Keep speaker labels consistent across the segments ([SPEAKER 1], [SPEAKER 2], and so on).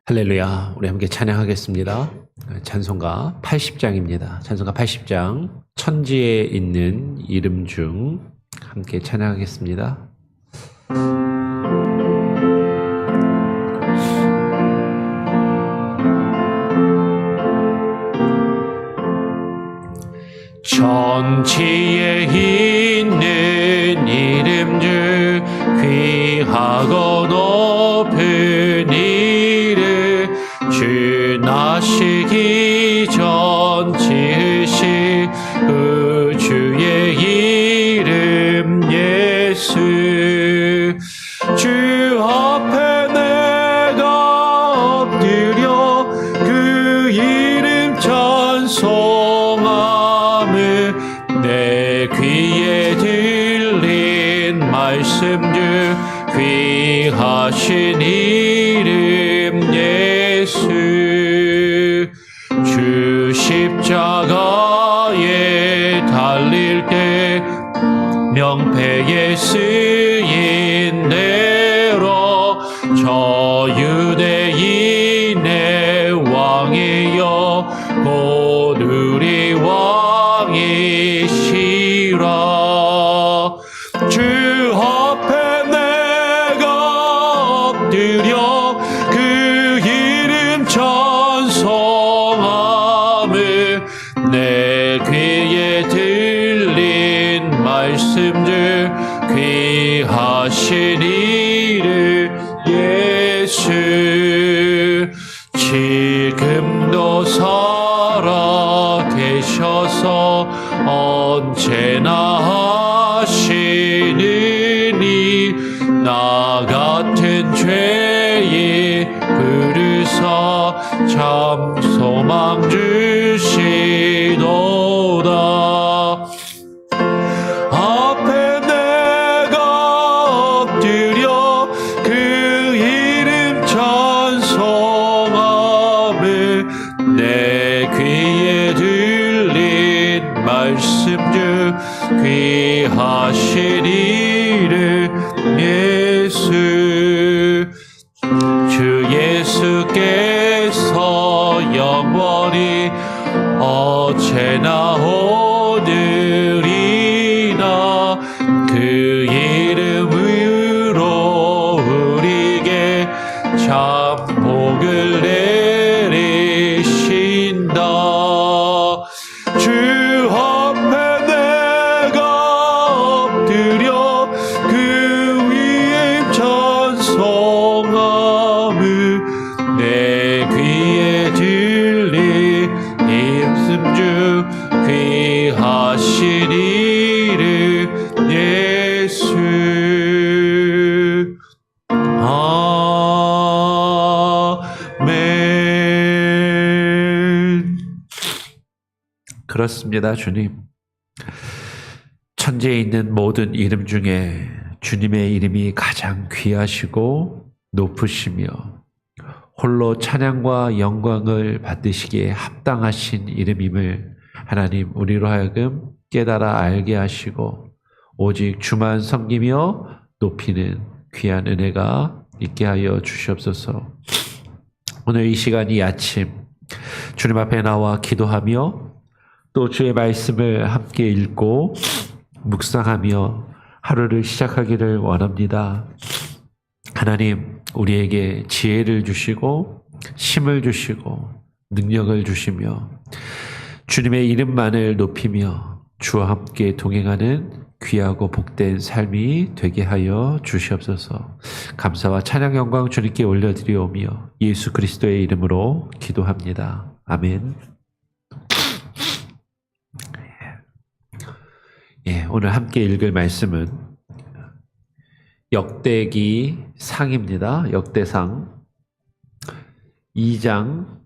[SPEAKER 1] 할렐루야. 우리 함께 찬양하겠습니다. 찬송가 80장입니다. 찬송가 80장 천지에 있는 이름 중 함께 찬양하겠습니다. 천지에 있는 이름 중 귀하고 높은 이름 주 나시기 전 지으신 우주의 이름 예수 주 앞에 내가 엎드려 그 이름 찬송함을 내 귀에 들린 말씀 중 귀하신 이름 예수 주 십자가에 달릴 때 명패에 쓰인 대로 저 유대인의 왕이여 곧 우리 왕이시라 주 앞에 내가 엎드려 그 이름 찬송함을 내 귀에 들린 말씀 중 귀하신 이름 예수 지금도 살아 계셔서 언제나 하시느니 나 같은 죄에 부르사 참 소망 주시도다 앞에 내가 엎드려 그 이름 찬송함을 내 귀에 들린 말씀 중 귀하신 이름 예수 주 예수께서 영원히 어제나 오늘이나 그 이름으로 우리에게 참 복을 내리신다 주 앞에 내가 엎드려 그 이름 찬송함을 내 귀에 들린 말씀 중 귀하신 이름 예수 아멘. 그렇습니다. 주님 천지에 있는 모든 이름 중에 주님의 이름이 가장 귀하시고 높으시며 홀로 찬양과 영광을 받으시기에 합당하신 이름임을 하나님 우리로 하여금 깨달아 알게 하시고 오직 주만 섬기며 높이는 귀한 은혜가 있게 하여 주시옵소서. 오늘 이 시간 이 아침 주님 앞에 나와 기도하며 또 주의 말씀을 함께 읽고 묵상하며 하루를 시작하기를 원합니다. 하나님 우리에게 지혜를 주시고 힘을 주시고 능력을 주시며 주님의 이름만을 높이며 주와 함께 동행하는 귀하고 복된 삶이 되게 하여 주시옵소서. 감사와 찬양 영광 주님께 올려드리오며 예수 그리스도의 이름으로 기도합니다. 아멘. 오늘 함께 읽을 말씀은 역대기 상입니다. 역대상 2장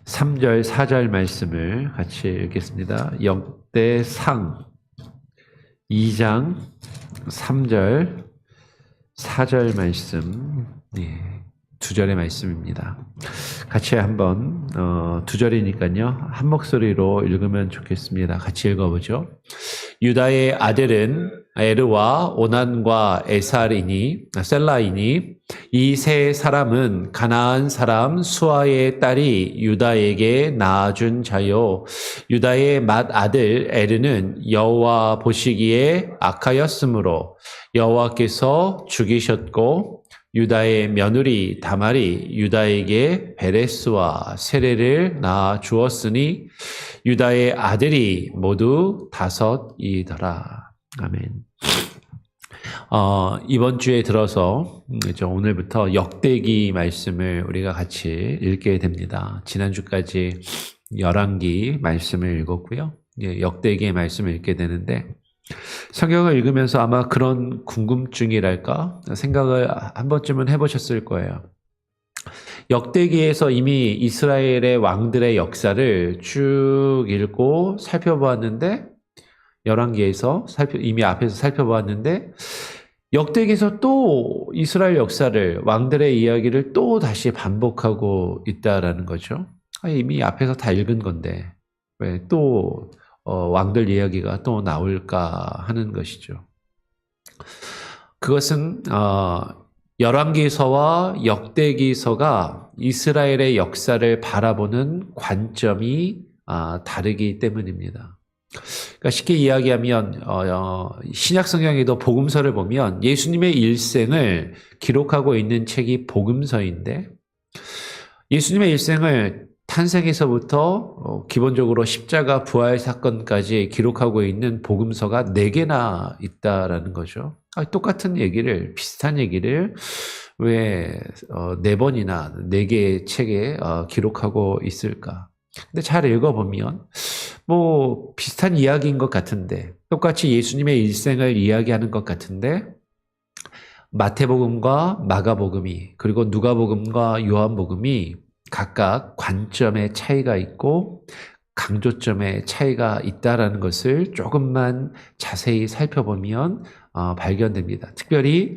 [SPEAKER 1] 3절 4절 말씀을 같이 읽겠습니다. 역대상 2장 3절 4절 말씀 두 절의 말씀입니다. 같이 한번 두 절이니까요 한 목소리로 읽으면 좋겠습니다. 같이 읽어보죠. 유다의 아들은 에르와 오난과 셀라이니 이 세 사람은 가나안 사람 수아의 딸이 유다에게 낳아준 자요. 유다의 맏아들 에르는 여호와 보시기에 악하였으므로 여호와께서 죽이셨고 유다의 며느리 다말이 유다에게 베레스와 세레를 낳아 주었으니 유다의 아들이 모두 5이더라. 아멘. 이번 주에 들어서 오늘부터 역대기 말씀을 우리가 같이 읽게 됩니다. 지난주까지 열왕기 말씀을 읽었고요. 역대기의 말씀을 읽게 되는데 성경을 읽으면서 아마 그런 궁금증이랄까 생각을 한 번쯤은 해보셨을 거예요. 역대기에서 이미 이스라엘의 왕들의 역사를 쭉 읽고 살펴보았는데 열왕기에서 이미 앞에서 살펴보았는데 역대기에서 또 이스라엘 역사를 왕들의 이야기를 또 다시 반복하고 있다라는 거죠. 이미 앞에서 다 읽은 건데 왜 또 왕들 이야기가 또 나올까 하는 것이죠. 그것은 열왕기서와 역대기서가 이스라엘의 역사를 바라보는 관점이 다르기 때문입니다. 그러니까 쉽게 이야기하면 신약 성경에도 복음서를 보면 예수님의 일생을 기록하고 있는 책이 복음서인데 예수님의 일생을 탄생에서부터 기본적으로 십자가 부활 사건까지 기록하고 있는 복음서가 4개나 있다라는 거죠. 똑같은 얘기를, 비슷한 얘기를 왜 4번이나 4개의 책에 기록하고 있을까? 근데 잘 읽어보면 뭐 비슷한 이야기인 것 같은데 똑같이 예수님의 일생을 이야기하는 것 같은데 마태복음과 마가복음이 그리고 누가복음과 요한복음이 각각 관점의 차이가 있고 강조점의 차이가 있다라는 것을 조금만 자세히 살펴보면 발견됩니다. 특별히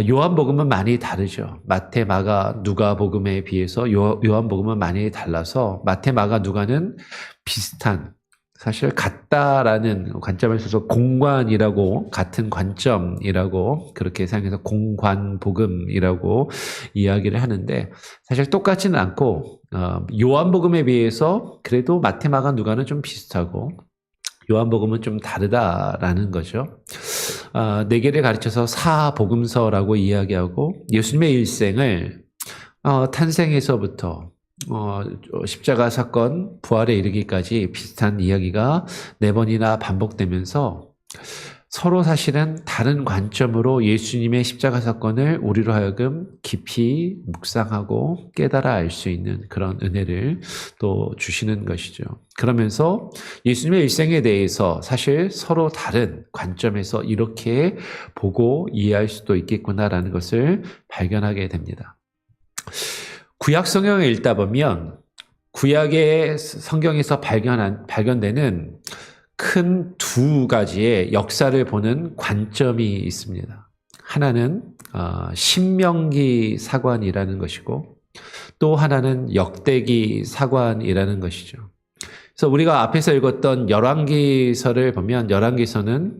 [SPEAKER 1] 요한복음은 많이 다르죠. 마태, 마가, 누가복음에 비해서 요한복음은 많이 달라서 마태, 마가, 누가는 비슷한 사실 같다라는 관점에서 공관이라고 같은 관점이라고 그렇게 생각해서 공관복음이라고 이야기를 하는데 사실 똑같지는 않고 요한복음에 비해서 그래도 마태, 마가, 누가는 좀 비슷하고 요한복음은 좀 다르다라는 거죠. 4개를 가르쳐서 사복음서라고 이야기하고 예수님의 일생을 탄생에서부터 십자가 사건 부활에 이르기까지 비슷한 이야기가 4번이나 반복되면서 서로 사실은 다른 관점으로 예수님의 십자가 사건을 우리로 하여금 깊이 묵상하고 깨달아 알 수 있는 그런 은혜를 또 주시는 것이죠. 그러면서 예수님의 일생에 대해서 사실 서로 다른 관점에서 이렇게 보고 이해할 수도 있겠구나라는 것을 발견하게 됩니다. 구약 성경을 읽다 보면 구약의 성경에서 발견되는 큰 2가지의 역사를 보는 관점이 있습니다. 하나는 신명기 사관이라는 것이고 또 하나는 역대기 사관이라는 것이죠. 그래서 우리가 앞에서 읽었던 열왕기서를 보면 열왕기서는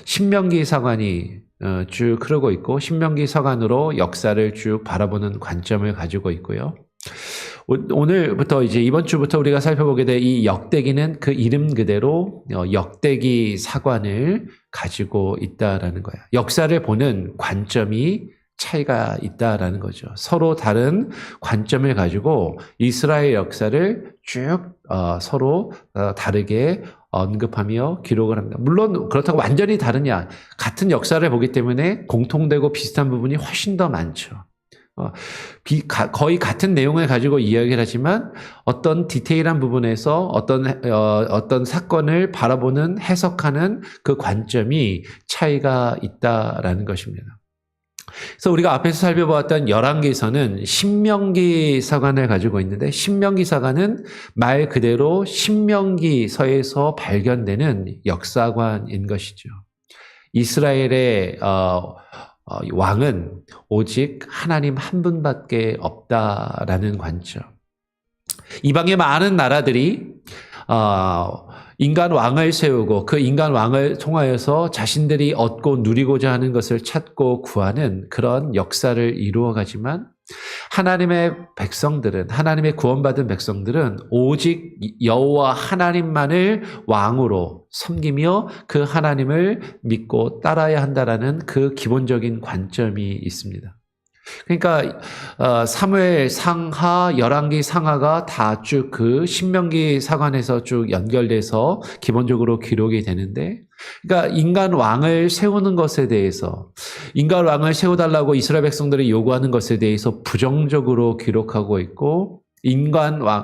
[SPEAKER 1] 신명기 사관이 쭉 흐르고 있고 신명기 서간으로 역사를 쭉 바라보는 관점을 가지고 있고요. 오늘부터 이제 이번 주부터 우리가 살펴보게 될 이 역대기는 그 이름 그대로 역대기 사관을 가지고 있다라는 거야. 역사를 보는 관점이 차이가 있다라는 거죠. 서로 다른 관점을 가지고 이스라엘 역사를 쭉 서로 다르게 언급하며 기록을 합니다. 물론 그렇다고 완전히 다르냐? 같은 역사를 보기 때문에 공통되고 비슷한 부분이 훨씬 더 많죠. 거의 같은 내용을 가지고 이야기를 하지만 어떤 디테일한 부분에서 어떤 사건을 바라보는 해석하는 그 관점이 차이가 있다라는 것입니다. 그래서 우리가 앞에서 살펴보았던 열왕기서는 신명기 사관을 가지고 있는데 신명기 사관은 말 그대로 신명기서에서 발견되는 역사관인 것이죠. 이스라엘의 왕은 오직 하나님 한 분밖에 없다라는 관점. 이방의 많은 나라들이 인간 왕을 세우고 그 인간 왕을 통하여서 자신들이 얻고 누리고자 하는 것을 찾고 구하는 그런 역사를 이루어가지만 하나님의 백성들은, 하나님의 구원받은 백성들은 오직 여호와 하나님만을 왕으로 섬기며 그 하나님을 믿고 따라야 한다라는 그 기본적인 관점이 있습니다. 그러니까 사무엘 상하, 열왕기 상하가 다 쭉 그 신명기 사관에서 쭉 연결돼서 기본적으로 기록이 되는데, 그러니까 인간 왕을 세우는 것에 대해서, 인간 왕을 세워달라고 이스라엘 백성들이 요구하는 것에 대해서 부정적으로 기록하고 있고, 인간 왕,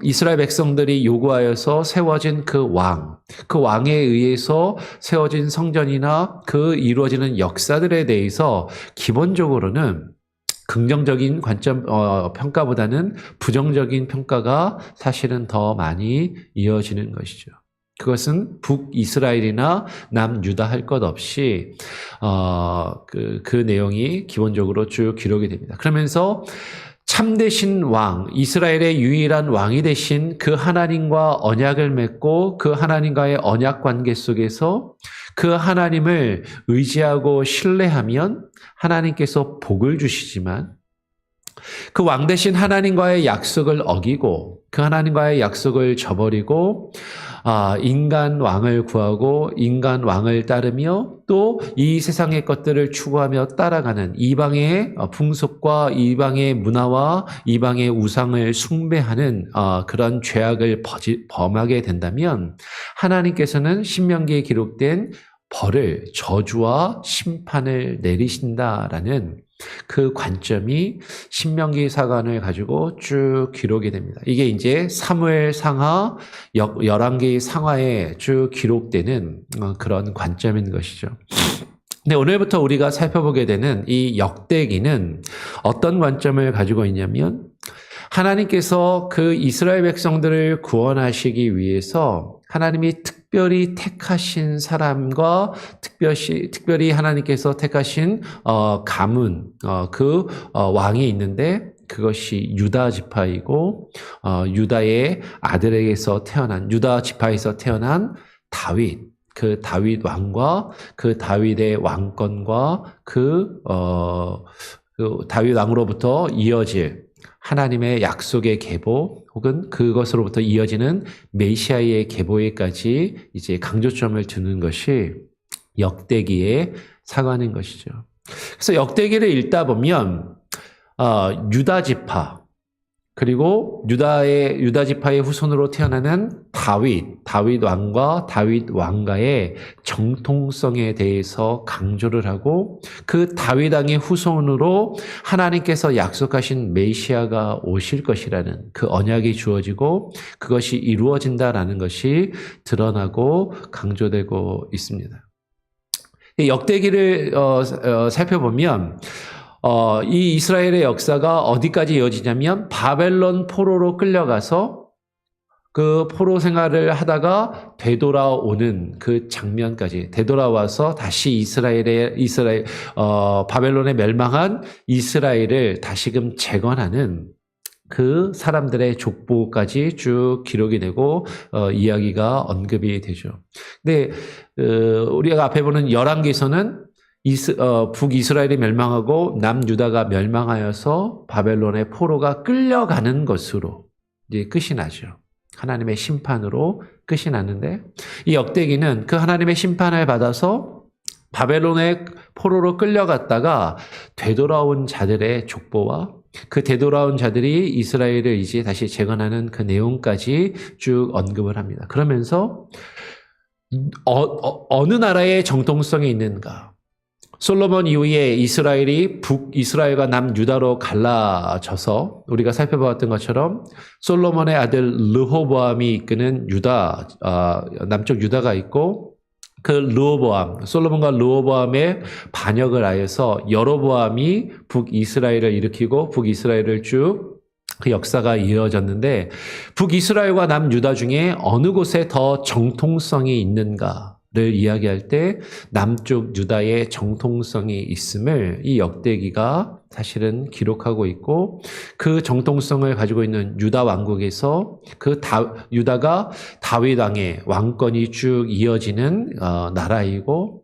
[SPEAKER 1] 이스라엘 백성들이 요구하여서 세워진 그 왕에 의해서 세워진 성전이나 그 이루어지는 역사들에 대해서 기본적으로는 긍정적인 관점, 평가보다는 부정적인 평가가 사실은 더 많이 이어지는 것이죠. 그것은 북이스라엘이나 남유다 할 것 없이, 그 내용이 기본적으로 쭉 기록이 됩니다. 그러면서 참되신 왕, 이스라엘의 유일한 왕이 되신 그 하나님과 언약을 맺고 그 하나님과의 언약 관계 속에서 그 하나님을 의지하고 신뢰하면 하나님께서 복을 주시지만, 그 왕 되신 하나님과의 약속을 어기고 그 하나님과의 약속을 저버리고 인간 왕을 구하고 인간 왕을 따르며 또 이 세상의 것들을 추구하며 따라가는 이방의 풍속과 이방의 문화와 이방의 우상을 숭배하는 그런 죄악을 범하게 된다면 하나님께서는 신명기에 기록된 벌을, 저주와 심판을 내리신다라는 그 관점이 신명기 사관을 가지고 쭉 기록이 됩니다. 이게 이제 사무엘 상하, 열왕기 상하에 쭉 기록되는 그런 관점인 것이죠. 근데 오늘부터 우리가 살펴보게 되는 이 역대기는 어떤 관점을 가지고 있냐면, 하나님께서 그 이스라엘 백성들을 구원하시기 위해서 하나님이 특별히 택하신 사람과 특별히 하나님께서 택하신 가문, 왕이 있는데 그것이 유다 지파이고, 유다의 아들에게서 태어난, 유다 지파에서 태어난 다윗, 그 다윗 왕과 그 다윗의 왕권과 그 다윗 왕으로부터 이어질 하나님의 약속의 계보 혹은 그것으로부터 이어지는 메시아의 계보에까지 이제 강조점을 두는 것이 역대기의 사관인 것이죠. 그래서 역대기를 읽다 보면 유다 지파, 그리고 유다 지파의 후손으로 태어나는 다윗 왕과 다윗 왕가의 정통성에 대해서 강조를 하고, 그 다윗 왕의 후손으로 하나님께서 약속하신 메시아가 오실 것이라는 그 언약이 주어지고 그것이 이루어진다라는 것이 드러나고 강조되고 있습니다. 역대기를 살펴보면 이 이스라엘의 역사가 어디까지 이어지냐면 바벨론 포로로 끌려가서 그 포로 생활을 하다가 되돌아오는 그 장면까지, 되돌아와서 다시 바벨론에 멸망한 이스라엘을 다시금 재건하는 그 사람들의 족보까지 쭉 기록이 되고 이야기가 언급이 되죠. 근데 우리가 앞에 보는 열왕기서는 북이스라엘이 멸망하고 남유다가 멸망하여서 바벨론의 포로가 끌려가는 것으로 이제 끝이 나죠. 하나님의 심판으로 끝이 났는데, 이 역대기는 그 하나님의 심판을 받아서 바벨론의 포로로 끌려갔다가 되돌아온 자들의 족보와 그 되돌아온 자들이 이스라엘을 이제 다시 재건하는 그 내용까지 쭉 언급을 합니다. 그러면서 어느 나라의 정통성이 있는가? 솔로몬 이후에 이스라엘이 북이스라엘과 남유다로 갈라져서 우리가 살펴보았던 것처럼 솔로몬의 아들 르호보암이 이끄는 남쪽 유다가 있고, 그 솔로몬과 르호보암의 반역을 하여서 여로보암이 북이스라엘을 일으키고 북이스라엘을 쭉 그 역사가 이어졌는데, 북이스라엘과 남유다 중에 어느 곳에 더 정통성이 있는가를 이야기할 때 남쪽 유다의 정통성이 있음을 이 역대기가 사실은 기록하고 있고 그 정통성을 가지고 있는 유다 왕국에서 유다가 다윗 왕의 왕권이 쭉 이어지는 나라이고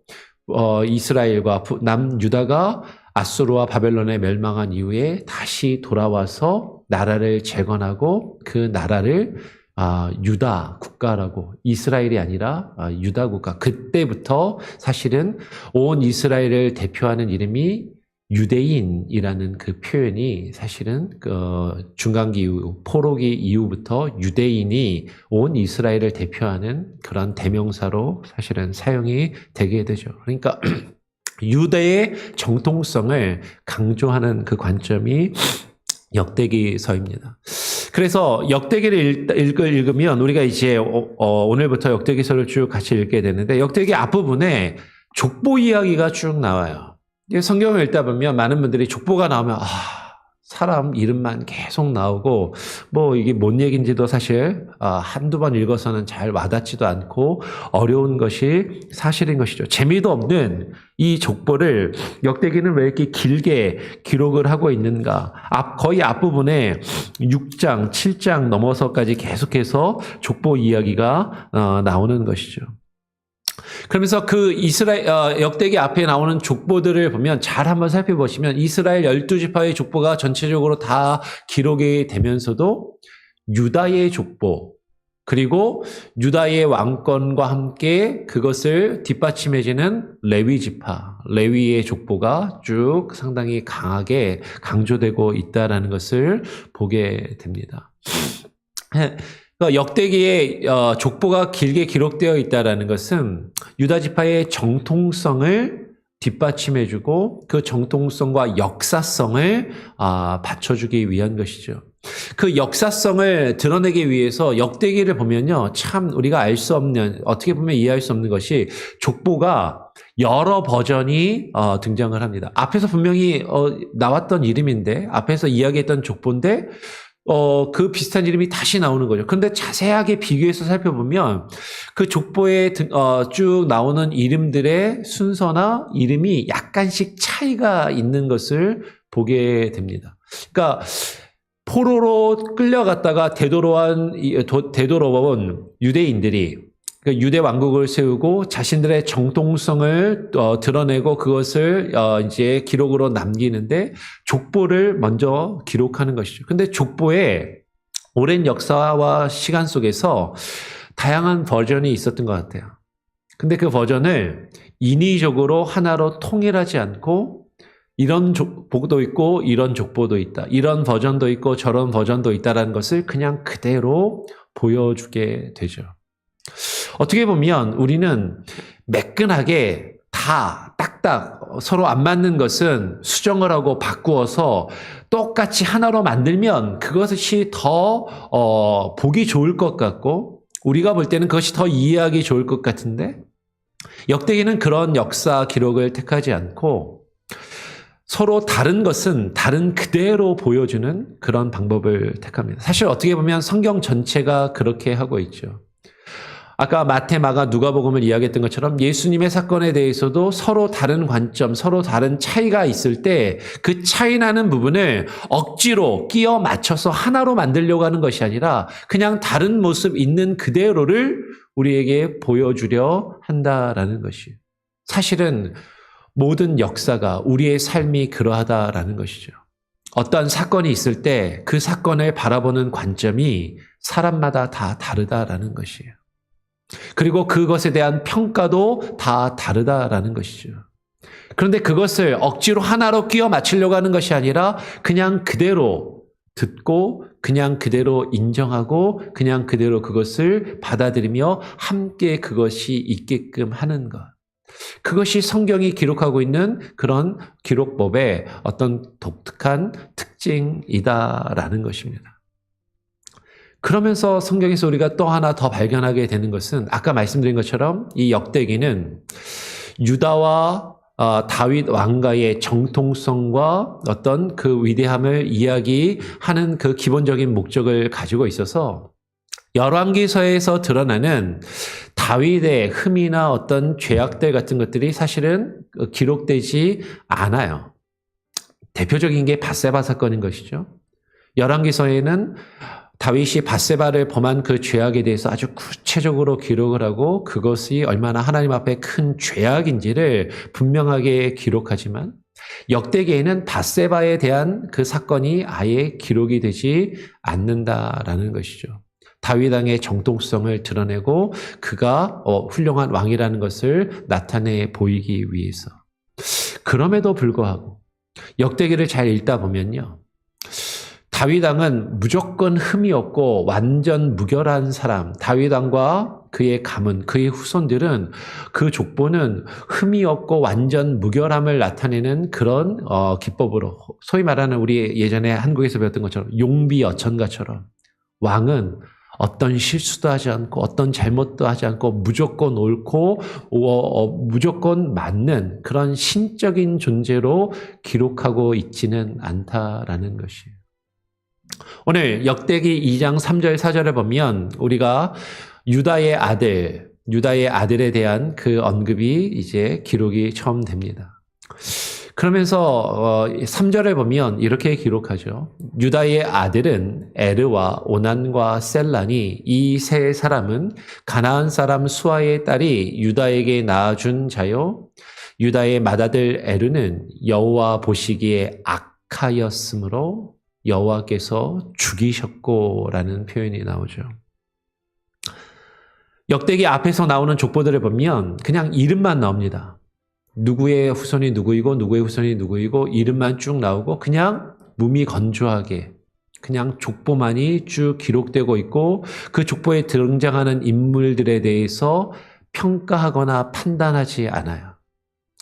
[SPEAKER 1] 이스라엘과 남유다가 아수르와 바벨론에 멸망한 이후에 다시 돌아와서 나라를 재건하고 그 나라를 유다 국가라고, 이스라엘이 아니라 유다 국가. 그때부터 사실은 온 이스라엘을 대표하는 이름이 유대인이라는 그 표현이 사실은 중간기 이후, 포로기 이후부터 유대인이 온 이스라엘을 대표하는 그런 대명사로 사실은 사용이 되게 되죠. 그러니까 유대의 정통성을 강조하는 그 관점이 역대기서입니다. 그래서 역대기를 읽으면 우리가 이제 오늘부터 역대기서를 쭉 같이 읽게 되는데 역대기 앞부분에 족보 이야기가 쭉 나와요. 성경을 읽다 보면 많은 분들이 족보가 나오면 사람 이름만 계속 나오고 뭐 이게 뭔 얘기인지도 사실 한두 번 읽어서는 잘 와닿지도 않고 어려운 것이 사실인 것이죠. 재미도 없는 이 족보를 역대기는 왜 이렇게 길게 기록을 하고 있는가? 거의 앞부분에 6장, 7장 넘어서까지 계속해서 족보 이야기가 나오는 것이죠. 그러면서 그 역대기 앞에 나오는 족보들을 보면 잘 한번 살펴보시면 이스라엘 12지파의 족보가 전체적으로 다 기록이 되면서도 유다의 족보, 그리고 유다의 왕권과 함께 그것을 뒷받침해주는 레위지파, 레위의 족보가 쭉 상당히 강하게 강조되고 있다는 것을 보게 됩니다. 역대기에 족보가 길게 기록되어 있다는 것은 유다 지파의 정통성을 뒷받침해주고 그 정통성과 역사성을 받쳐주기 위한 것이죠. 그 역사성을 드러내기 위해서 역대기를 보면요, 참 우리가 알 수 없는, 어떻게 보면 이해할 수 없는 것이 족보가 여러 버전이 등장을 합니다. 앞에서 분명히 나왔던 이름인데, 앞에서 이야기했던 족보인데 그 비슷한 이름이 다시 나오는 거죠. 그런데 자세하게 비교해서 살펴보면 그 족보에 쭉 나오는 이름들의 순서나 이름이 약간씩 차이가 있는 것을 보게 됩니다. 그러니까 포로로 끌려갔다가 되돌아온 유대인들이 유대 왕국을 세우고 자신들의 정통성을 드러내고 그것을 이제 기록으로 남기는데 족보를 먼저 기록하는 것이죠. 근데 족보에 오랜 역사와 시간 속에서 다양한 버전이 있었던 것 같아요. 근데 그 버전을 인위적으로 하나로 통일하지 않고 이런 족보도 있고 이런 족보도 있다, 이런 버전도 있고 저런 버전도 있다라는 것을 그냥 그대로 보여주게 되죠. 어떻게 보면 우리는 매끈하게 다 딱딱 서로 안 맞는 것은 수정을 하고 바꾸어서 똑같이 하나로 만들면 그것이 더 보기 좋을 것 같고 우리가 볼 때는 그것이 더 이해하기 좋을 것 같은데 역대기는 그런 역사 기록을 택하지 않고 서로 다른 것은 다른 그대로 보여주는 그런 방법을 택합니다. 사실 어떻게 보면 성경 전체가 그렇게 하고 있죠. 아까 마태, 마가, 누가복음을 이야기했던 것처럼 예수님의 사건에 대해서도 서로 다른 관점, 서로 다른 차이가 있을 때 그 차이 나는 부분을 억지로 끼워 맞춰서 하나로 만들려고 하는 것이 아니라 그냥 다른 모습 있는 그대로를 우리에게 보여주려 한다라는 것이에요. 사실은 모든 역사가 우리의 삶이 그러하다라는 것이죠. 어떤 사건이 있을 때 그 사건을 바라보는 관점이 사람마다 다 다르다라는 것이에요. 그리고 그것에 대한 평가도 다 다르다라는 것이죠. 그런데 그것을 억지로 하나로 끼워 맞추려고 하는 것이 아니라 그냥 그대로 듣고 그냥 그대로 인정하고 그냥 그대로 그것을 받아들이며 함께 그것이 있게끔 하는 것. 그것이 성경이 기록하고 있는 그런 기록법의 어떤 독특한 특징이다라는 것입니다. 그러면서 성경에서 우리가 또 하나 더 발견하게 되는 것은 아까 말씀드린 것처럼 이 역대기는 유다와 다윗 왕가의 정통성과 어떤 그 위대함을 이야기하는 그 기본적인 목적을 가지고 있어서 열왕기서에서 드러나는 다윗의 흠이나 어떤 죄악들 같은 것들이 사실은 기록되지 않아요. 대표적인 게 밧세바 사건인 것이죠. 열왕기서에는 다윗이 밧세바를 범한 그 죄악에 대해서 아주 구체적으로 기록을 하고 그것이 얼마나 하나님 앞에 큰 죄악인지를 분명하게 기록하지만 역대기에는 밧세바에 대한 그 사건이 아예 기록이 되지 않는다라는 것이죠. 다윗 왕의 정통성을 드러내고 그가 훌륭한 왕이라는 것을 나타내 보이기 위해서. 그럼에도 불구하고 역대기를 잘 읽다 보면요. 다윗 왕은 무조건 흠이 없고 완전 무결한 사람, 다윗 왕과 그의 가문, 그의 후손들은 그 족보는 흠이 없고 완전 무결함을 나타내는 그런 기법으로, 소위 말하는 우리 예전에 한국에서 배웠던 것처럼 용비어천가처럼 왕은 어떤 실수도 하지 않고 어떤 잘못도 하지 않고 무조건 옳고 무조건 맞는 그런 신적인 존재로 기록하고 있지는 않다라는 것이에요. 오늘 역대기 2장 3절 4절을 보면 우리가 유다의 아들에 대한 그 언급이 이제 기록이 처음 됩니다. 그러면서 3절을 보면 이렇게 기록하죠. 유다의 아들은 에르와 오난과 셀란이 이 세 사람은 가나안 사람 수아의 딸이 유다에게 낳아준 자요. 유다의 맏아들 에르는 여호와 보시기에 악하였으므로 여호와께서 죽이셨고라는 표현이 나오죠. 역대기 앞에서 나오는 족보들을 보면 그냥 이름만 나옵니다. 누구의 후손이 누구이고 누구의 후손이 누구이고 이름만 쭉 나오고 그냥 무미건조하게 그냥 족보만이 쭉 기록되고 있고 그 족보에 등장하는 인물들에 대해서 평가하거나 판단하지 않아요.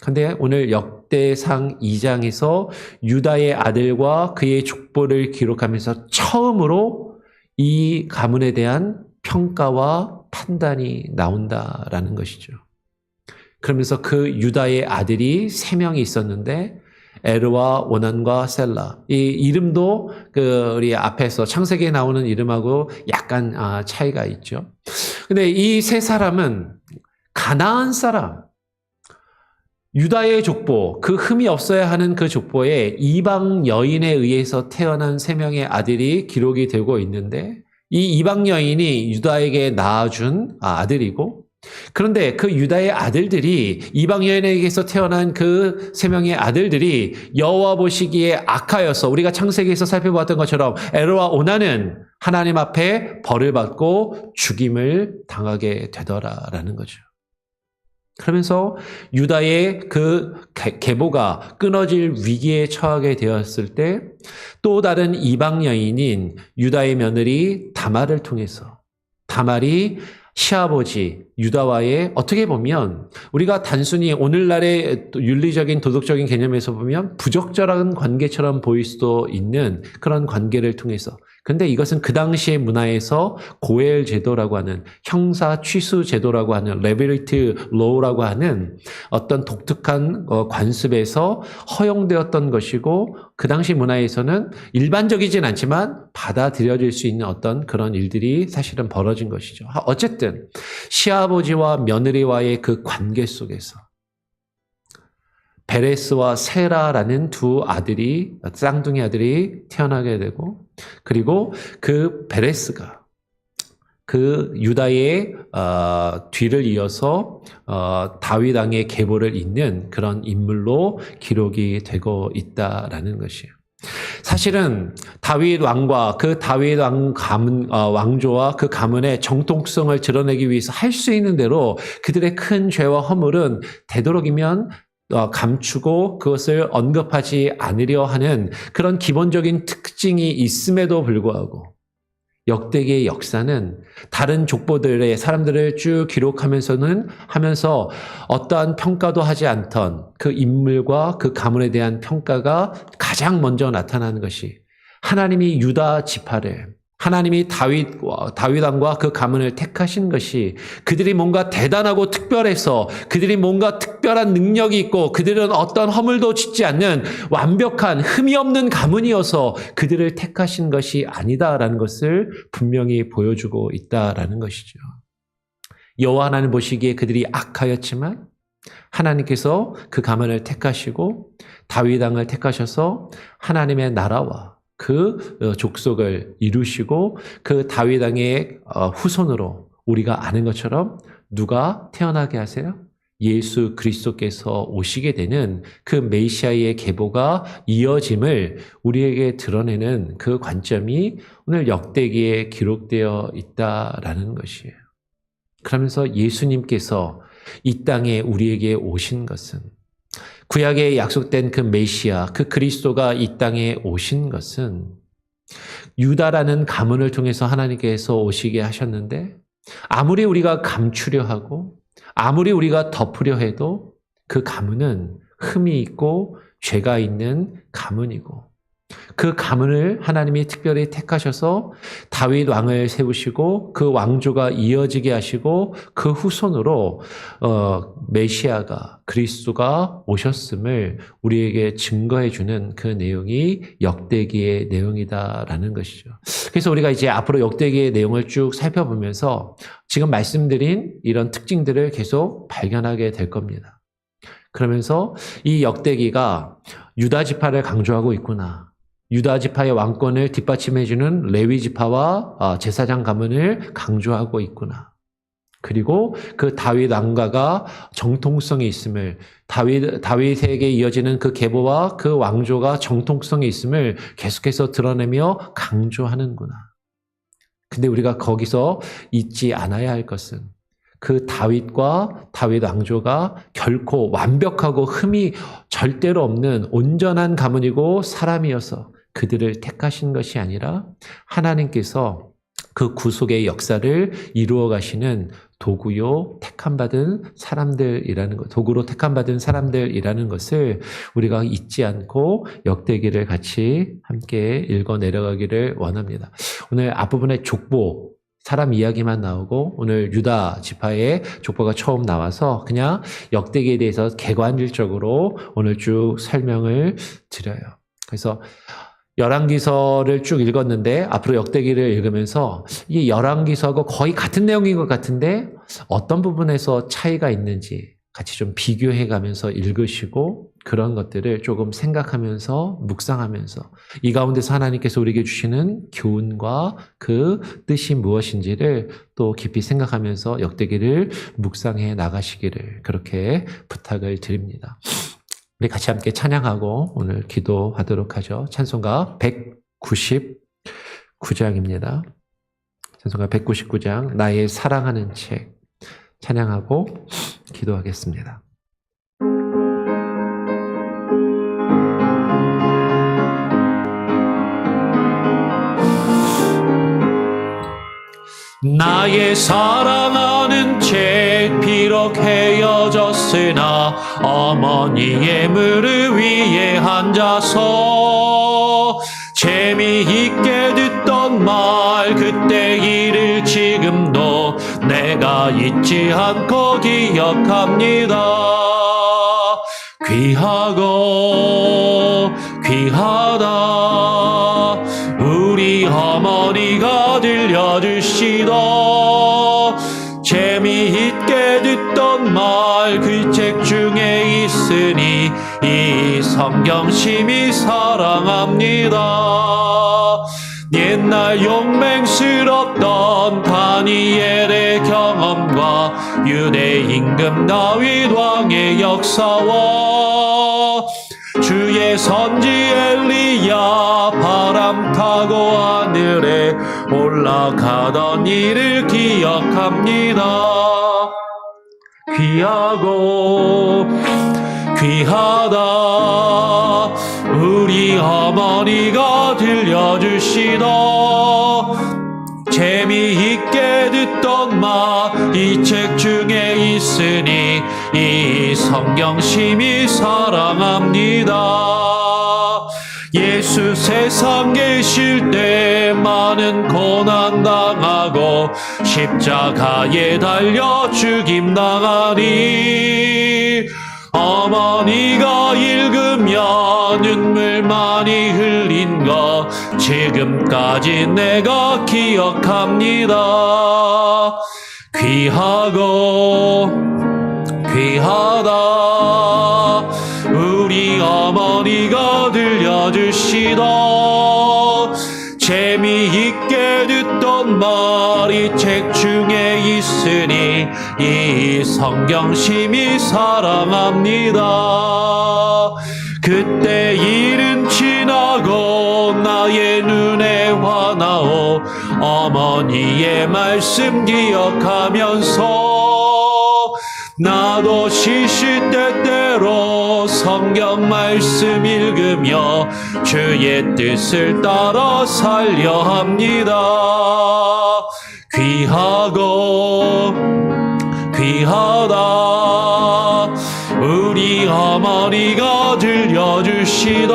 [SPEAKER 1] 그런데 오늘 역대상 2장에서 유다의 아들과 그의 족보를 기록하면서 처음으로 이 가문에 대한 평가와 판단이 나온다라는 것이죠. 그러면서 그 유다의 아들이 3명이 있었는데 에르와 오난과 셀라. 이 이름도 우리 앞에서 창세기에 나오는 이름하고 약간 차이가 있죠. 근데 이 세 사람은 가나안 사람, 유다의 족보, 그 흠이 없어야 하는 그 족보에 이방 여인에 의해서 태어난 3명의 아들이 기록이 되고 있는데 이 이방 여인이 유다에게 낳아준 아들이고 그런데 그 유다의 아들들이 이방 여인에게서 태어난 그 3명의 아들들이 여호와 보시기에 악하여서 우리가 창세기에서 살펴봤던 것처럼 에르와 오난은 하나님 앞에 벌을 받고 죽임을 당하게 되더라라는 거죠. 그러면서 유다의 그 계보가 끊어질 위기에 처하게 되었을 때 또 다른 이방 여인인 유다의 며느리 다말을 통해서 다말이 시아버지 유다와의 어떻게 보면 우리가 단순히 오늘날의 윤리적인 도덕적인 개념에서 보면 부적절한 관계처럼 보일 수도 있는 그런 관계를 통해서 근데 이것은 그 당시의 문화에서 고엘 제도라고 하는 형사 취수 제도라고 하는 레비리티 로우라고 하는 어떤 독특한 관습에서 허용되었던 것이고 그 당시 문화에서는 일반적이진 않지만 받아들여질 수 있는 어떤 그런 일들이 사실은 벌어진 것이죠. 어쨌든 시아버지와 며느리와의 그 관계 속에서 베레스와 세라라는 두 아들이 쌍둥이 아들이 태어나게 되고 그리고 그 베레스가 그 유다의 뒤를 이어서 다윗 왕의 계보를 잇는 그런 인물로 기록이 되고 있다라는 것이에요. 사실은 다윗 왕과 그 다윗 왕 가문 왕조와 그 가문의 정통성을 드러내기 위해서 할 수 있는 대로 그들의 큰 죄와 허물은 되도록이면 감추고 그것을 언급하지 않으려 하는 그런 기본적인 특징이 있음에도 불구하고 역대기의 역사는 다른 족보들의 사람들을 쭉 하면서 어떠한 평가도 하지 않던 그 인물과 그 가문에 대한 평가가 가장 먼저 나타나는 것이 하나님이 유다 지파를 하나님이 다윗 왕과 그 가문을 택하신 것이 그들이 뭔가 대단하고 특별해서 그들이 뭔가 특별한 능력이 있고 그들은 어떤 허물도 짓지 않는 완벽한 흠이 없는 가문이어서 그들을 택하신 것이 아니다라는 것을 분명히 보여주고 있다라는 것이죠. 여호와 하나님 보시기에 그들이 악하였지만 하나님께서 그 가문을 택하시고 다윗 왕을 택하셔서 하나님의 나라와 그 족속을 이루시고 그 다윗 왕의 후손으로 우리가 아는 것처럼 누가 태어나게 하세요? 예수 그리스도께서 오시게 되는 그 메시아의 계보가 이어짐을 우리에게 드러내는 그 관점이 오늘 역대기에 기록되어 있다라는 것이에요. 그러면서 예수님께서 이 땅에 우리에게 오신 것은, 구약에 약속된 그 메시아, 그 그리스도가 이 땅에 오신 것은 유다라는 가문을 통해서 하나님께서 오시게 하셨는데, 아무리 우리가 감추려 하고 아무리 우리가 덮으려 해도 그 가문은 흠이 있고 죄가 있는 가문이고, 그 가문을 하나님이 특별히 택하셔서 다윗 왕을 세우시고 그 왕조가 이어지게 하시고 그 후손으로 메시아가, 그리스도가 오셨음을 우리에게 증거해 주는 그 내용이 역대기의 내용이다라는 것이죠. 그래서 우리가 이제 앞으로 역대기의 내용을 쭉 살펴보면서 지금 말씀드린 이런 특징들을 계속 발견하게 될 겁니다. 그러면서 이 역대기가 유다 지파를 강조하고 있구나, 유다 지파의 왕권을 뒷받침해주는 레위 지파와 제사장 가문을 강조하고 있구나, 그리고 그 다윗 왕가가 정통성이 있음을, 다윗에게 이어지는 그 계보와 그 왕조가 정통성이 있음을 계속해서 드러내며 강조하는구나. 근데 우리가 거기서 잊지 않아야 할 것은 그 다윗과 다윗 왕조가 결코 완벽하고 흠이 절대로 없는 온전한 가문이고 사람이어서 그들을 택하신 것이 아니라 하나님께서 그 구속의 역사를 이루어 가시는 도구요 택함받은 사람들이라는 것, 도구로 택함받은 사람들이라는 것을 우리가 잊지 않고 역대기를 같이 함께 읽어 내려가기를 원합니다. 오늘 앞부분에 족보, 사람 이야기만 나오고 오늘 유다 지파의 족보가 처음 나와서 그냥 역대기에 대해서 개관일적으로 오늘 쭉 설명을 드려요. 그래서 열왕기서를 쭉 읽었는데 앞으로 역대기를 읽으면서 이 열왕기서하고 거의 같은 내용인 것 같은데 어떤 부분에서 차이가 있는지 같이 좀 비교해 가면서 읽으시고 그런 것들을 조금 생각하면서 묵상하면서 이 가운데서 하나님께서 우리에게 주시는 교훈과 그 뜻이 무엇인지를 또 깊이 생각하면서 역대기를 묵상해 나가시기를 그렇게 부탁을 드립니다. 우리 같이 함께 찬양하고 오늘 기도하도록 하죠. 찬송가 199장입니다. 찬송가 199장 나의 사랑하는 책 찬양하고 기도하겠습니다. 나의 사랑하는 책 비록 헤어졌으나 어머니의 무릎 위에 앉아서 재미있게 듣던 말 그때 일을 지금도 내가 잊지 않고 기억합니다. 귀하고 귀하다 우리 어머니가 들려주시던 재미있게 듣던 말 그 책 중에 있으니 이 성경 심히 사랑합니다. 옛날 용맹스럽던 다니엘의 경험과 유대 임금 다윗 왕의 역사와 주의 선지 엘리야 바람 타고 하늘에 올라가던 일을 기억합니다. 귀하고 귀하다 우리 어머니가 들려주시던 재미있게 듣던 말 이 책 중에 있으니 이 성경 심히 사랑합니다. 예수 세상 계실 때 많은 고난 당하고 십자가에 달려 죽임 당하니 어머니가 읽으며 눈물 많이 흘린 거 지금까지 내가 기억합니다. 귀하고 귀하다. 우리 어머니가 들려주시던 재미있게 듣던 말이 책 중에 있으니 이 성경심이 사랑합니다. 그때 일은 지나고 나의 눈에 환하오 어머니의 말씀 기억하면서 나도 시시때때로 성경 말씀 읽으며 주의 뜻을 따라 살려 합니다. 귀하고 귀하다. 우리 어머니가 들려주시던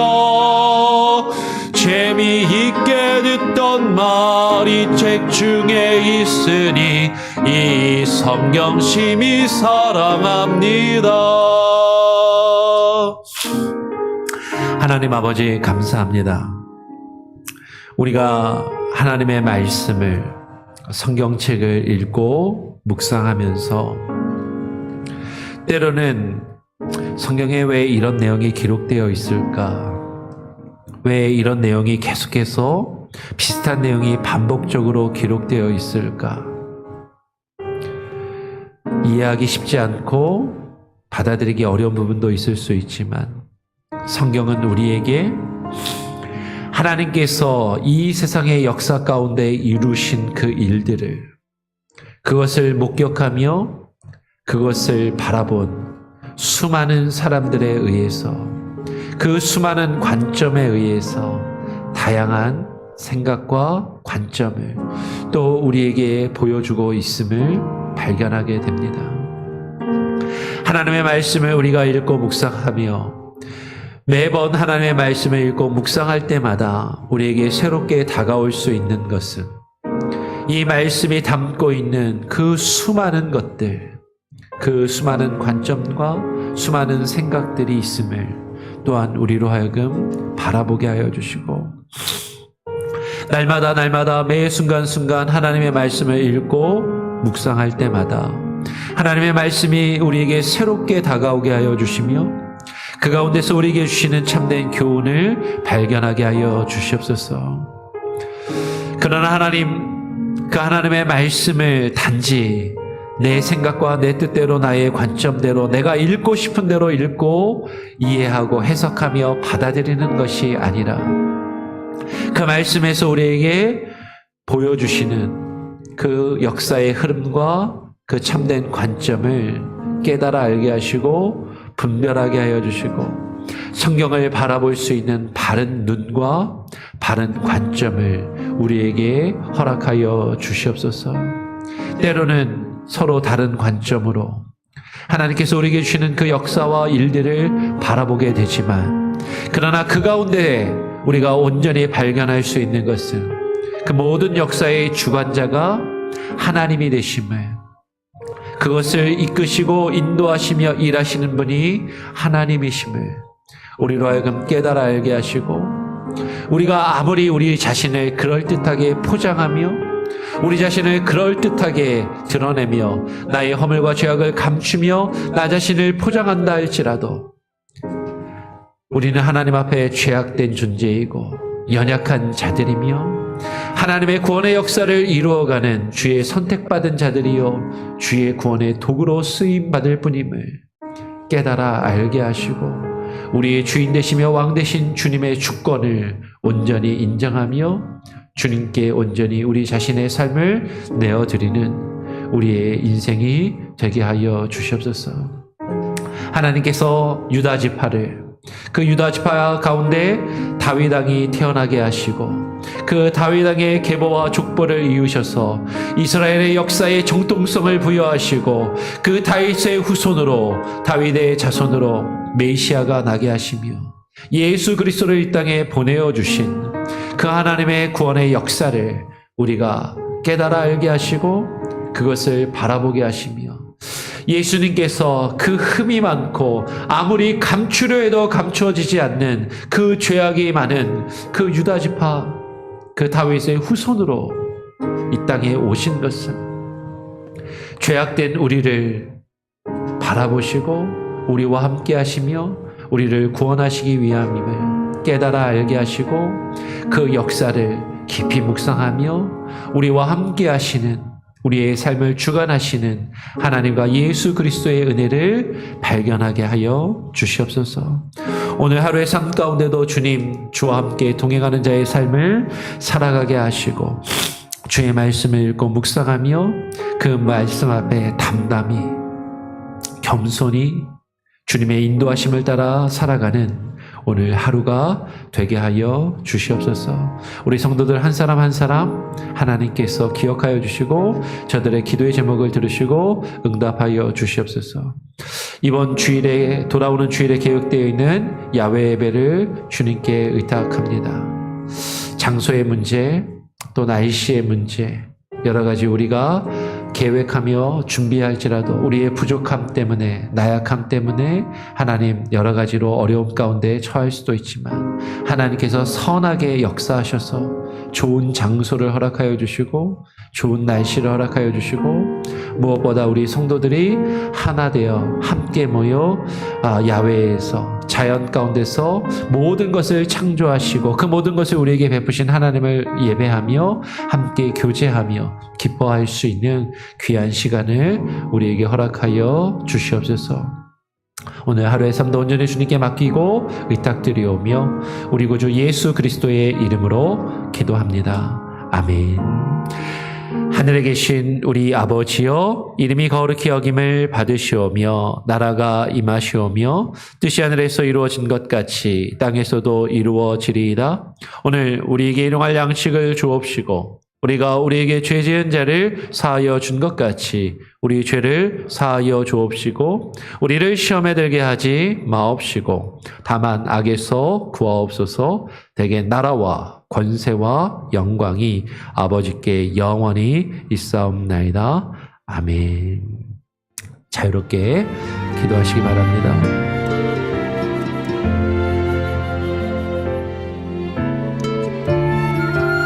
[SPEAKER 1] 재미있게 듣던 말이 책 중에 있으니 이 성경심이 사랑합니다. 하나님 아버지 감사합니다. 우리가 하나님의 말씀을 성경책을 읽고 묵상하면서 때로는 성경에 왜 이런 내용이 기록되어 있을까? 왜 이런 내용이 계속해서 비슷한 내용이 반복적으로 기록되어 있을까? 이해하기 쉽지 않고 받아들이기 어려운 부분도 있을 수 있지만 성경은 우리에게 하나님께서 이 세상의 역사 가운데 이루신 그 일들을 그것을 목격하며 그것을 바라본 수많은 사람들에 의해서 그 수많은 관점에 의해서 다양한 생각과 관점을 또 우리에게 보여주고 있음을 발견하게 됩니다. 하나님의 말씀을 우리가 읽고 묵상하며 매번 하나님의 말씀을 읽고 묵상할 때마다 우리에게 새롭게 다가올 수 있는 것은 이 말씀이 담고 있는 그 수많은 것들, 그 수많은 관점과 수많은 생각들이 있음을 또한 우리로 하여금 바라보게 하여 주시고 날마다 매 순간순간 하나님의 말씀을 읽고 묵상할 때마다 하나님의 말씀이 우리에게 새롭게 다가오게 하여 주시며 그 가운데서 우리에게 주시는 참된 교훈을 발견하게 하여 주시옵소서. 그러나 하나님, 그 하나님의 말씀을 단지 내 생각과 내 뜻대로 나의 관점대로 내가 읽고 싶은 대로 읽고 이해하고 해석하며 받아들이는 것이 아니라 그 말씀에서 우리에게 보여주시는 그 역사의 흐름과 그 참된 관점을 깨달아 알게 하시고 분별하게 하여 주시고 성경을 바라볼 수 있는 바른 눈과 바른 관점을 우리에게 허락하여 주시옵소서. 때로는 서로 다른 관점으로 하나님께서 우리에게 주시는 그 역사와 일들을 바라보게 되지만 그러나 그 가운데 우리가 온전히 발견할 수 있는 것은 그 모든 역사의 주관자가 하나님이 되심을, 그것을 이끄시고 인도하시며 일하시는 분이 하나님이심을 우리로 하여금 깨달아 알게 하시고 우리가 아무리 우리 자신을 그럴듯하게 포장하며 우리 자신을 그럴듯하게 드러내며 나의 허물과 죄악을 감추며 나 자신을 포장한다 할지라도 우리는 하나님 앞에 죄악된 존재이고 연약한 자들이며 하나님의 구원의 역사를 이루어가는 주의 선택받은 자들이요 주의 구원의 도구로 쓰임받을 뿐임을 깨달아 알게 하시고 우리의 주인 되시며 왕 되신 주님의 주권을 온전히 인정하며 주님께 온전히 우리 자신의 삶을 내어드리는 우리의 인생이 되게 하여 주시옵소서. 하나님께서 유다 지파를 그 유다 지파 가운데 다윗 왕이 태어나게 하시고 그 다윗 왕의 계보와 족보를 이으셔서 이스라엘의 역사에 정통성을 부여하시고 그 다윗의 후손으로 다윗의 자손으로 메시아가 나게 하시며 예수 그리스도를 이 땅에 보내어 주신 그 하나님의 구원의 역사를 우리가 깨달아 알게 하시고 그것을 바라보게 하시며 예수님께서 그 흠이 많고 아무리 감추려 해도 감추어지지 않는 그 죄악이 많은 그 유다 지파 그 다윗의 후손으로 이 땅에 오신 것은 죄악된 우리를 바라보시고 우리와 함께 하시며 우리를 구원하시기 위함임을 깨달아 알게 하시고 그 역사를 깊이 묵상하며 우리와 함께 하시는, 우리의 삶을 주관하시는 하나님과 예수 그리스도의 은혜를 발견하게 하여 주시옵소서. 오늘 하루의 삶 가운데도 주님, 주와 함께 동행하는 자의 삶을 살아가게 하시고 주의 말씀을 읽고 묵상하며 그 말씀 앞에 담담히 겸손히 주님의 인도하심을 따라 살아가는 오늘 하루가 되게 하여 주시옵소서. 우리 성도들 한 사람 한 사람 하나님께서 기억하여 주시고 저들의 기도의 제목을 들으시고 응답하여 주시옵소서. 이번 주일에, 돌아오는 주일에 계획되어 있는 야외 예배를 주님께 의탁합니다. 장소의 문제, 또 날씨의 문제, 여러 가지 우리가 계획하며 준비할지라도 우리의 부족함 때문에, 나약함 때문에 하나님 여러 가지로 어려움 가운데 처할 수도 있지만 하나님께서 선하게 역사하셔서 좋은 장소를 허락하여 주시고 좋은 날씨를 허락하여 주시고 무엇보다 우리 성도들이 하나 되어 함께 모여 야외에서, 자연 가운데서 모든 것을 창조하시고 그 모든 것을 우리에게 베푸신 하나님을 예배하며 함께 교제하며 기뻐할 수 있는 귀한 시간을 우리에게 허락하여 주시옵소서. 오늘 하루의 삶도 온전히 주님께 맡기고 의탁드리오며 우리 구주 예수 그리스도의 이름으로 기도합니다. 아멘. 하늘에 계신 우리 아버지여, 이름이 거룩히 여김을 받으시오며 나라가 임하시오며 뜻이 하늘에서 이루어진 것 같이 땅에서도 이루어지리이다. 오늘 우리에게 일용할 양식을 주옵시고 우리가 우리에게 죄 지은 자를 사하여 준 것 같이 우리 죄를 사하여 주옵시고 우리를 시험에 들게 하지 마옵시고 다만 악에서 구하옵소서. 대개 나라와 권세와 영광이 아버지께 영원히 있사옵나이다. 아멘. 자유롭게 기도하시기 바랍니다.